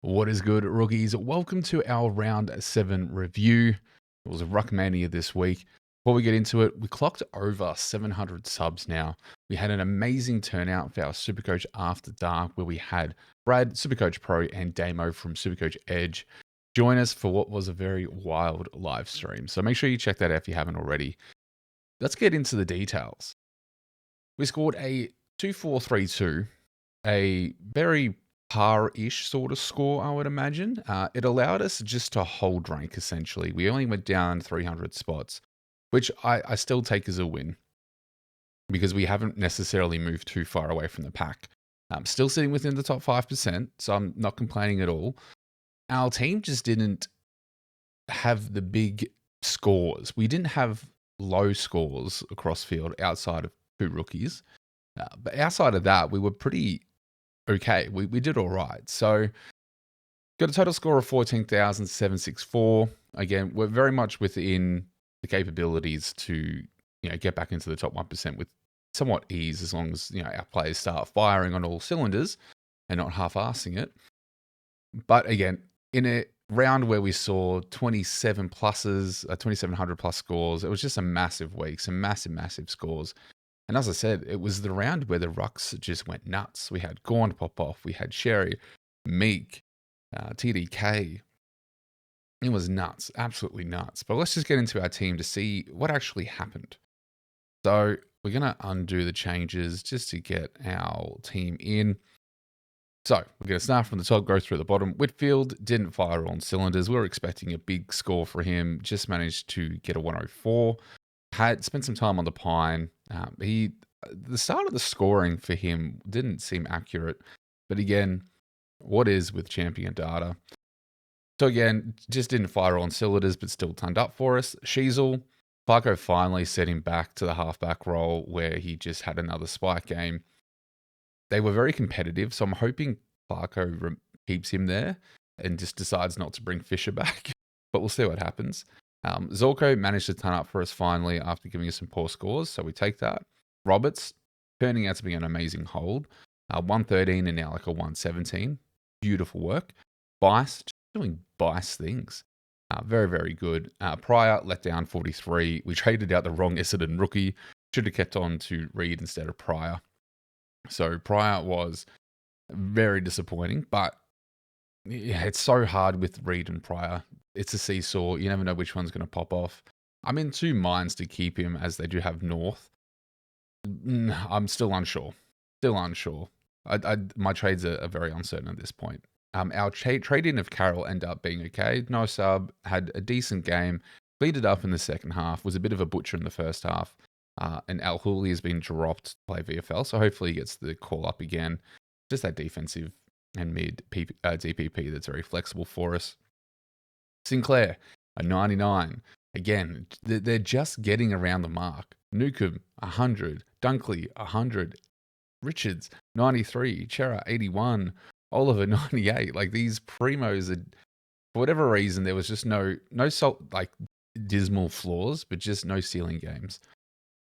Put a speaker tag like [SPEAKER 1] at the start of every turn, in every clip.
[SPEAKER 1] What is good, rookies? Welcome to our round 7 review. It was a RUCK MANIA this week. Before we get into it, we clocked over 700 subs now. We had an amazing turnout for our Supercoach After Dark, where we had Brad, Supercoach Pro, and Damo from Supercoach Edge join us for what was a very wild live stream. So make sure you check that out if you haven't already. Let's get into the details. We scored a 2-4-3-2, a very par-ish sort of score, I would imagine. It allowed us just to hold rank, essentially. We only went down 300 spots, which I still take as a win because we haven't necessarily moved too far away from the pack. Still sitting within the top 5%, so I'm not complaining at all. Our team just didn't have the big scores. We didn't have low scores across field outside of 2 rookies. But outside of that, we were pretty okay. We did all right. So got a total score of 14,764. Again, we're very much within the capabilities to get back into the top 1% with somewhat ease, as long as our players start firing on all cylinders and not half-assing it. But again, in a round where we saw 27 pluses, 2,700 plus scores, it was just a massive week, some massive scores. And as I said, it was the round where the rucks just went nuts. We had Gorn pop off, we had Sherry, Meek, TDK. It was nuts, absolutely nuts. But let's just get into our team to see what actually happened. So we're going to undo the changes just to get our team in. So we're going to start from the top, go through the bottom. Whitfield didn't fire on cylinders. We were expecting a big score for him. Just managed to get a 104. Had spent some time on the Pine. The start of the scoring for him didn't seem accurate. But again, what is with champion data? So again, just didn't fire on cylinders, but still turned up for us. Sheasel, Farco finally set him back to the halfback role where he just had another spike game. They were very competitive, so I'm hoping Farco keeps him there and just decides not to bring Fisher back. But we'll see what happens. Zorko managed to turn up for us finally after giving us some poor scores, so we take that. Roberts, turning out to be an amazing hold. 113 and now like a 117. Beautiful work. Bice, just doing Bice things. Very good. Pryor let down 43. We traded out the wrong Essendon rookie. Should have kept on to Reed instead of Pryor. So Pryor was very disappointing, but yeah, it's so hard with Reed and Pryor. It's a seesaw. You never know which one's going to pop off. I'm in 2 minds to keep him as they do have North. I'm still unsure. My trades are very uncertain at this point. Our trade-in of Carroll ended up being okay. No sub, had a decent game, cleaned it up in the second half, was a bit of a butcher in the first half. And Al Hooley has been dropped to play VFL, so hopefully he gets the call up again. Just that defensive and mid DPP that's very flexible for us. Sinclair, a 99. Again, they're just getting around the mark. Newcomb, 100. Dunkley, 100. Richards, 93. Chera, 81. Oliver, 98. Like, these primos are, for whatever reason, there was just no dismal flaws, but just no ceiling games.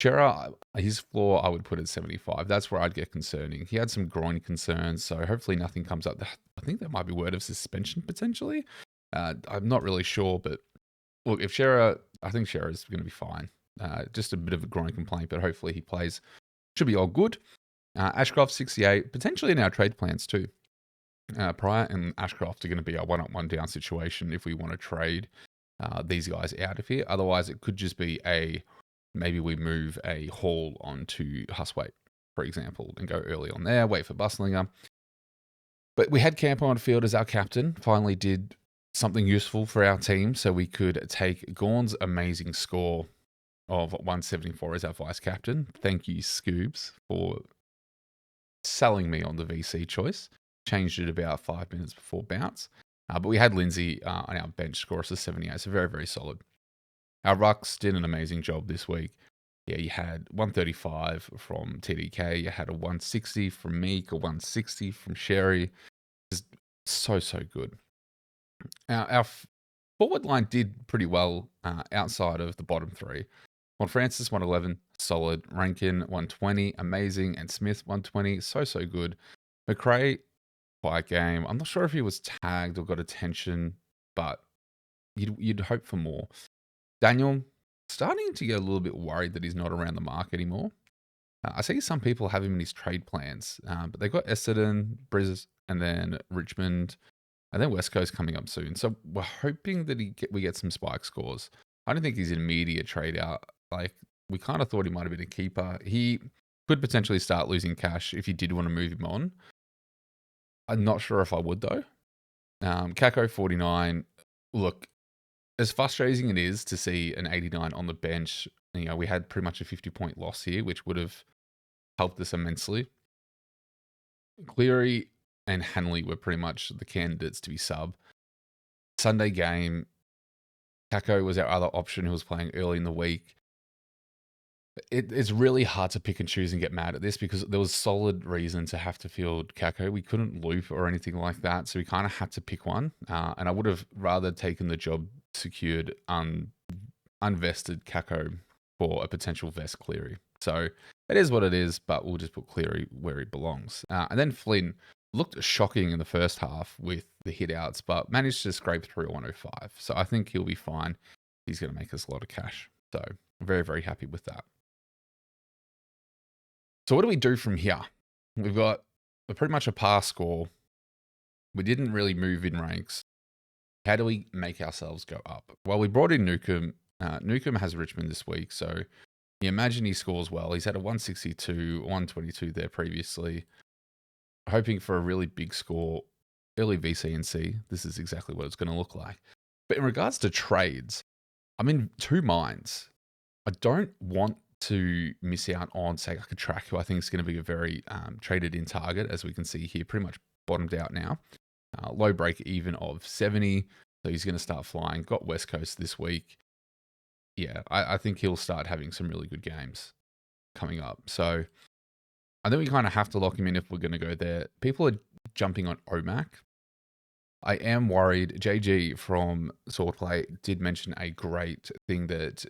[SPEAKER 1] Chera, his floor, I would put at 75. That's where I'd get concerning. He had some groin concerns, so hopefully nothing comes up. I think there might be word of suspension potentially. I'm not really sure, but look, if I think Chera is going to be fine. Just a bit of a groin complaint, but hopefully he plays. Should be all good. Ashcroft, 68, potentially in our trade plans too. Pryor and Ashcroft are going to be a one-on-one down situation if we want to trade these guys out of here. Otherwise, it could just be maybe we move a haul onto Huswaite, for example, and go early on there, wait for Bustlinger. But we had Campo on field as our captain, finally did something useful for our team, so we could take Gorn's amazing score of 174 as our vice captain. Thank you, Scoobs, for selling me on the VC choice. Changed it about 5 minutes before bounce. But we had Lindsay on our bench score as a 78, so very solid. Our rucks did an amazing job this week. Yeah, you had 135 from TDK. You had a 160 from Meek, a 160 from Sherry. Just so good. Our forward line did pretty well outside of the bottom 3. Francis, 111, solid. Rankin, 120, amazing. And Smith, 120, so good. McRae, quiet game. I'm not sure if he was tagged or got attention, but you'd hope for more. Daniel, starting to get a little bit worried that he's not around the mark anymore. I see some people have him in his trade plans, but they've got Essendon, Briz, and then Richmond, and then West Coast coming up soon. So we're hoping that we get some spike scores. I don't think he's an immediate trade out. Like, we kind of thought he might have been a keeper. He could potentially start losing cash if you did want to move him on. I'm not sure if I would, though. Kako 49. Look, as frustrating it is to see an 89 on the bench, we had pretty much a 50-point loss here, which would have helped us immensely. Cleary and Hanley were pretty much the candidates to be sub. Sunday game, Kako was our other option who was playing early in the week. It's really hard to pick and choose and get mad at this because there was solid reason to have to field Kako. We couldn't loop or anything like that, so we kind of had to pick one. And I would have rather taken the job secured unvested Kako for a potential vest Cleary. So it is what it is, but we'll just put Cleary where he belongs. And then Flynn looked shocking in the first half with the hit outs, but managed to scrape through 105. So I think he'll be fine. He's going to make us a lot of cash. So I'm very, very happy with that. So what do we do from here? We've got pretty much a par score. We didn't really move in ranks. How do we make ourselves go up? Well, we brought in Newcomb. Newcomb has Richmond this week, so you imagine he scores well. He's had a 162, 122 there previously. Hoping for a really big score, early VCNC. This is exactly what it's going to look like. But in regards to trades, I'm in two minds. I don't want to miss out on, say, like a Track, who I think is going to be a very traded in target, as we can see here, pretty much bottomed out now. Low break even of 70, so he's going to start flying. Got West Coast this week. Yeah, I think he'll start having some really good games coming up. So I think we kind of have to lock him in if we're going to go there. People are jumping on OMAC. I am worried. JG from Swordplay did mention a great thing that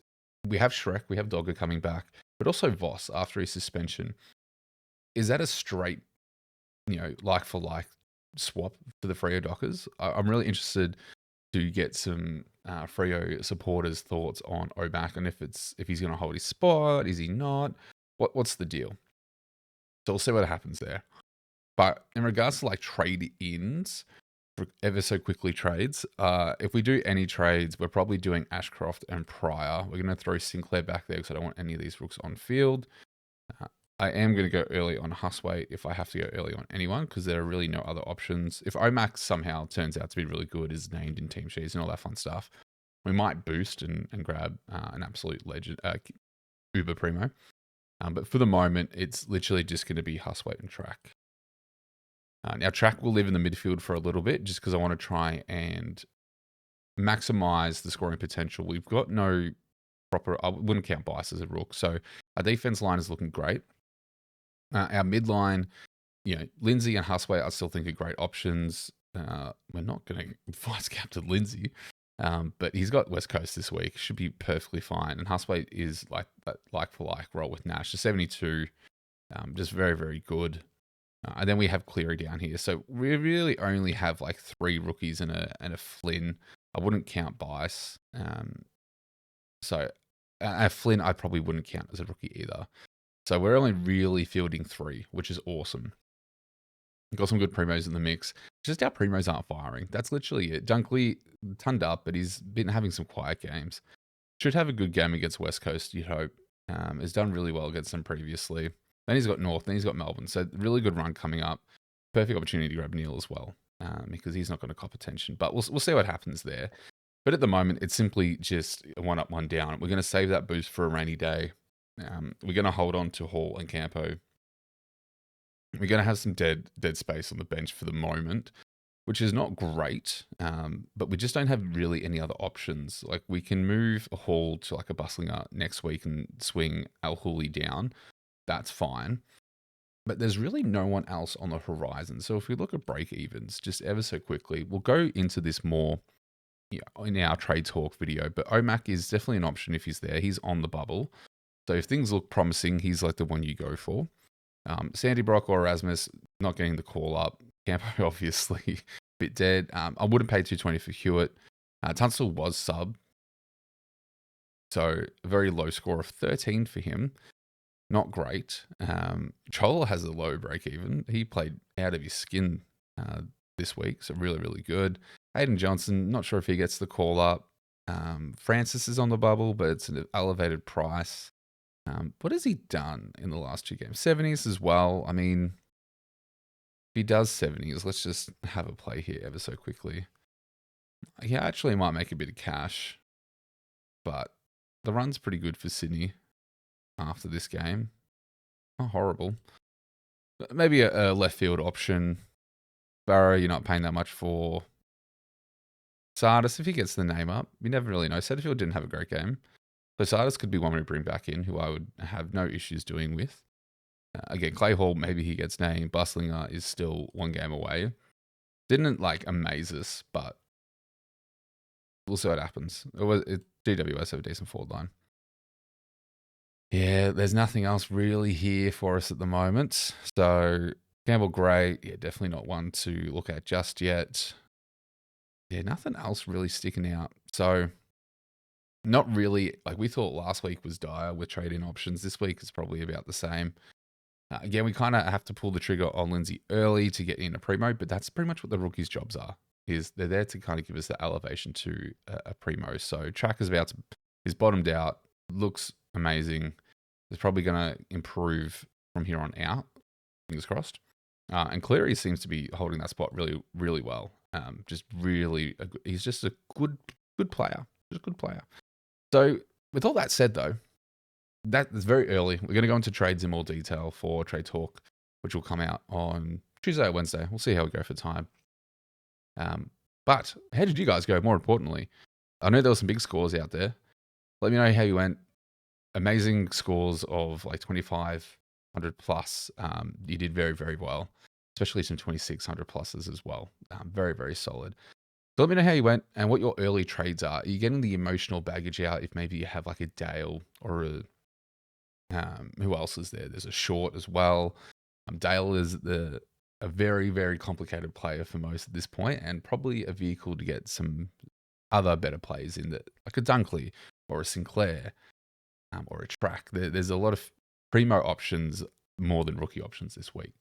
[SPEAKER 1] we have Shrek, we have Dogger coming back, but also Voss after his suspension. Is that a straight, like for like swap for the Freo Dockers? I'm really interested to get some Freo supporters' thoughts on OMAC and if he's going to hold his spot, is he not? What's the deal? So we'll see what happens there. But in regards to like trade-ins, ever so quickly trades, if we do any trades, we're probably doing Ashcroft and Pryor. We're going to throw Sinclair back there because I don't want any of these rooks on field. I am going to go early on Huswaite if I have to go early on anyone because there are really no other options. If OMAC somehow turns out to be really good, is named in team sheets and all that fun stuff, we might boost and grab an absolute legend, Uber Primo. But for the moment, it's literally just going to be Huswaite and Track. Now, Track will live in the midfield for a little bit just because I want to try and maximize the scoring potential. We've got no proper, I wouldn't count Bice as a rook. So our defense line is looking great. Our midline, Lindsay and Husway I still think are great options. We're not going to vice captain Lindsay, but he's got West Coast this week. Should be perfectly fine. And Husway is like for like role with Nash. The 72, just very, very good. And then we have Cleary down here. So we really only have like 3 rookies and a Flynn. I wouldn't count Bice. So Flynn I probably wouldn't count as a rookie either. So we're only really fielding 3, which is awesome. We've got some good primos in the mix. Just our primos aren't firing. That's literally it. Dunkley turned up, but he's been having some quiet games. Should have a good game against West Coast, you'd hope. Has done really well against them previously. Then he's got North, then he's got Melbourne. So really good run coming up. Perfect opportunity to grab Neil as well, because he's not going to cop attention. But we'll see what happens there. But at the moment, it's simply just a 1 up, 1 down. We're going to save that boost for a rainy day. We're going to hold on to Hall and Campo. We're going to have some dead space on the bench for the moment, which is not great, but we just don't have really any other options. Like, we can move a Hall to like a Bustlinger next week and swing Al Hooley down. That's fine. But there's really no one else on the horizon. So if we look at break evens, just ever so quickly, we'll go into this more in our trade talk video, but OMAC is definitely an option if he's there. He's on the bubble. So if things look promising, he's like the one you go for. Sandy Brock or Erasmus, not getting the call up. Campo, obviously, a bit dead. I wouldn't pay 220 for Hewitt. Tunstall was sub, so a very low score of 13 for him. Not great. Chola has a low break even. He played out of his skin this week, so really, really good. Aiden Johnson, not sure if he gets the call up. Francis is on the bubble, but it's an elevated price. What has he done in the last 2 games? 70s as well. I mean, if he does 70s, let's just have a play here ever so quickly. He actually might make a bit of cash, but the run's pretty good for Sydney after this game. Not horrible. Maybe a left field option. Barrow, you're not paying that much for. Sardis, if he gets the name up, you never really know. Setterfield didn't have a great game. So Sardis could be one we bring back in, who I would have no issues doing with. Again, Clay Hall, maybe he gets named. Buslinger is still 1 game away. Didn't amaze us, but we'll see what happens. GWS have a decent forward line. Yeah, there's nothing else really here for us at the moment. So Campbell Gray, yeah, definitely not one to look at just yet. Yeah, nothing else really sticking out. So not really, we thought last week was dire with trade-in options. This week is probably about the same. Again, we kind of have to pull the trigger on Lindsay early to get in a primo, but that's pretty much what the rookies' jobs are. Is they're there to kind of give us the elevation to a primo. So Track is bottomed out, looks amazing. It's probably going to improve from here on out. Fingers crossed. And Cleary seems to be holding that spot really, really well. He's just a good player. Just a good player. So with all that said, though, that's very early. We're going to go into trades in more detail for Trade Talk, which will come out on Tuesday or Wednesday. We'll see how we go for time. But how did you guys go? More importantly, I know there were some big scores out there. Let me know how you went. Amazing scores of 2,500 plus. You did very, very well, especially some 2,600 pluses as well. Very, very solid. So let me know how you went and what your early trades are. Are you getting the emotional baggage out if maybe you have a Dale or a who else is there? There's a Short as well. Dale is a very, very complicated player for most at this point, and probably a vehicle to get some other better plays in that, like a Dunkley or a Sinclair or a Track. There's a lot of primo options more than rookie options this week.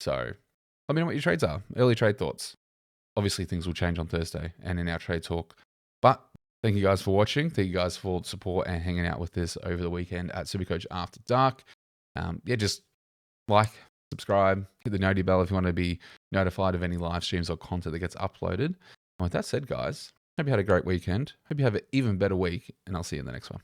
[SPEAKER 1] So let me know what your trades are. Early trade thoughts. Obviously, things will change on Thursday and in our trade talk. But thank you guys for watching. Thank you guys for the support and hanging out with us over the weekend at Supercoach After Dark. Just subscribe, hit the noti bell if you want to be notified of any live streams or content that gets uploaded. And with that said, guys, hope you had a great weekend. Hope you have an even better week, and I'll see you in the next one.